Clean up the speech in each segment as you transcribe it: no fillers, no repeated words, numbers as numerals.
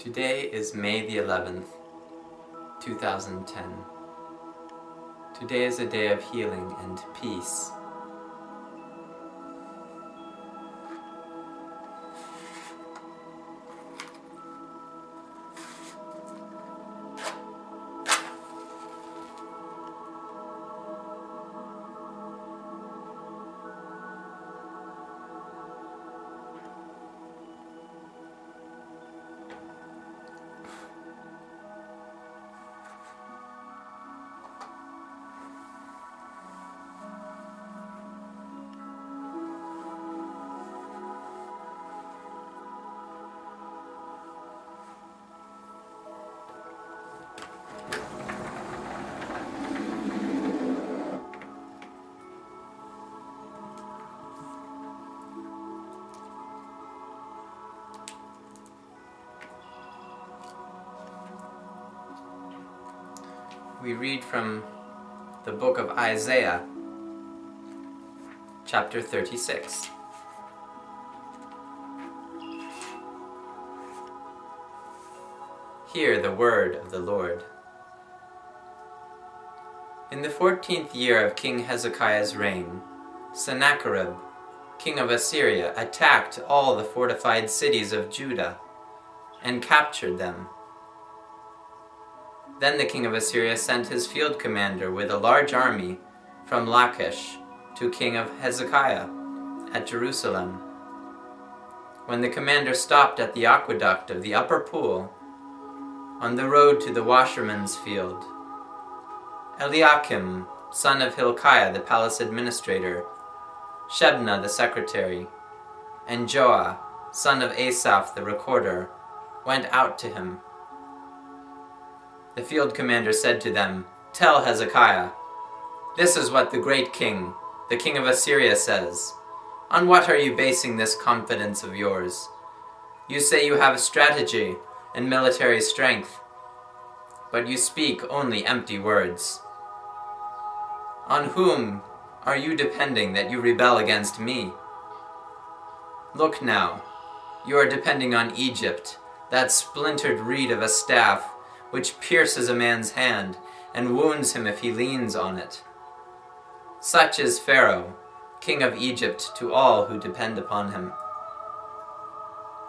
Today is May the 11th, 2010. Today is a day of healing and peace. We read from the book of Isaiah, chapter 36. Hear the word of the Lord. In the 14th year of King Hezekiah's reign, Sennacherib, king of Assyria, attacked all the fortified cities of Judah and captured them. Then the king of Assyria sent his field commander with a large army from Lachish to king of Hezekiah at Jerusalem. When the commander stopped at the aqueduct of the upper pool, on the road to the washerman's field, Eliakim, son of Hilkiah the palace administrator, Shebna the secretary, and Joah, son of Asaph the recorder, went out to him. The field commander said to them, "Tell Hezekiah, this is what the great king, the king of Assyria, says. On what are you basing this confidence of yours? You say you have strategy and military strength, but you speak only empty words. On whom are you depending that you rebel against me? Look now, you are depending on Egypt, that splintered reed of a staff, which pierces a man's hand and wounds him if he leans on it. Such is Pharaoh, king of Egypt, to all who depend upon him.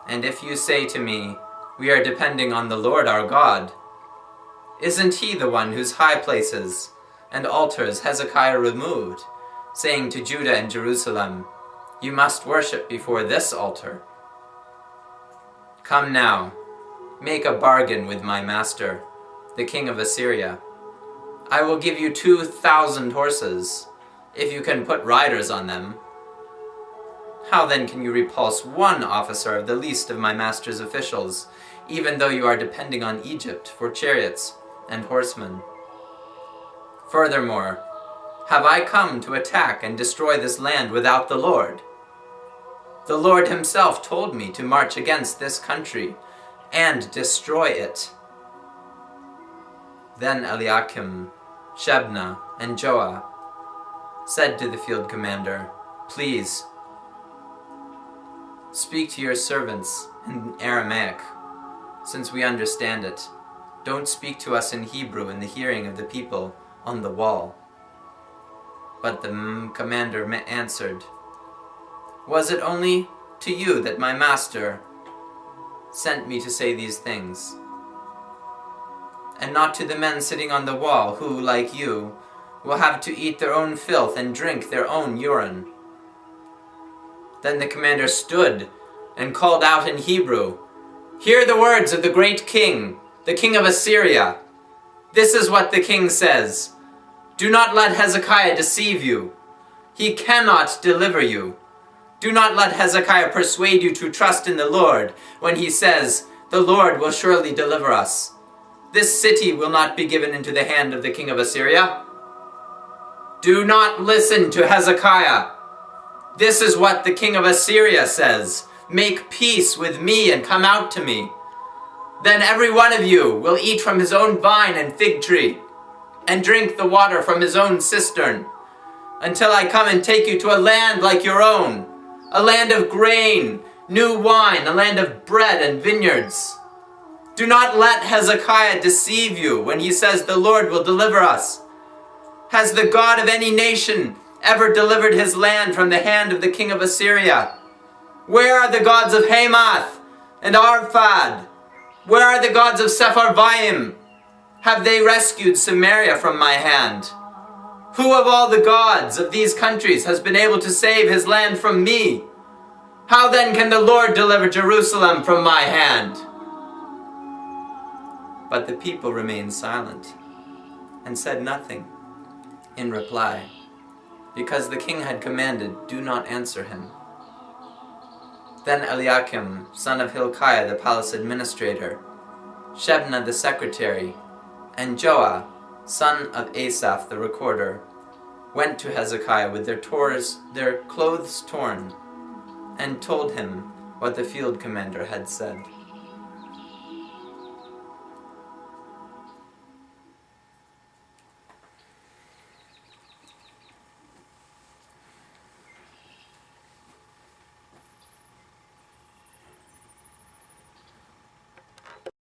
And if you say to me, 'We are depending on the Lord our God,' isn't he the one whose high places and altars Hezekiah removed, saying to Judah and Jerusalem, 'You must worship before this altar'? Come now, make a bargain with my master, the king of Assyria. I will give you 2,000 horses, if you can put riders on them. How then can you repulse one officer of the least of my master's officials, even though you are depending on Egypt for chariots and horsemen? Furthermore, have I come to attack and destroy this land without the Lord? The Lord himself told me to march against this country and destroy it." Then Eliakim, Shebna, and Joah said to the field commander, "Please, speak to your servants in Aramaic, since we understand it. Don't speak to us in Hebrew in the hearing of the people on the wall." But the commander answered, "Was it only to you that my master sent me to say these things, and not to the men sitting on the wall who, like you, will have to eat their own filth and drink their own urine?" Then the commander stood and called out in Hebrew, "Hear the words of the great king, the king of Assyria. This is what the king says. Do not let Hezekiah deceive you. He cannot deliver you. Do not let Hezekiah persuade you to trust in the Lord when he says, 'The Lord will surely deliver us.' This city will not be given into the hand of the king of Assyria. Do not listen to Hezekiah. This is what the king of Assyria says. Make peace with me and come out to me. Then every one of you will eat from his own vine and fig tree, and drink the water from his own cistern, until I come and take you to a land like your own, a land of grain, new wine, a land of bread and vineyards. Do not let Hezekiah deceive you when he says the Lord will deliver us. Has the God of any nation ever delivered his land from the hand of the king of Assyria? Where are the gods of Hamath and Arphad? Where are the gods of Sepharvaim? Have they rescued Samaria from my hand? Who of all the gods of these countries has been able to save his land from me? How then can the Lord deliver Jerusalem from my hand? But the people remained silent and said nothing in reply, because the king had commanded, "Do not answer him." Then Eliakim, son of Hilkiah the palace administrator, Shebna the secretary, and Joah, son of Asaph the recorder, went to Hezekiah with their clothes torn, and told him what the field commander had said.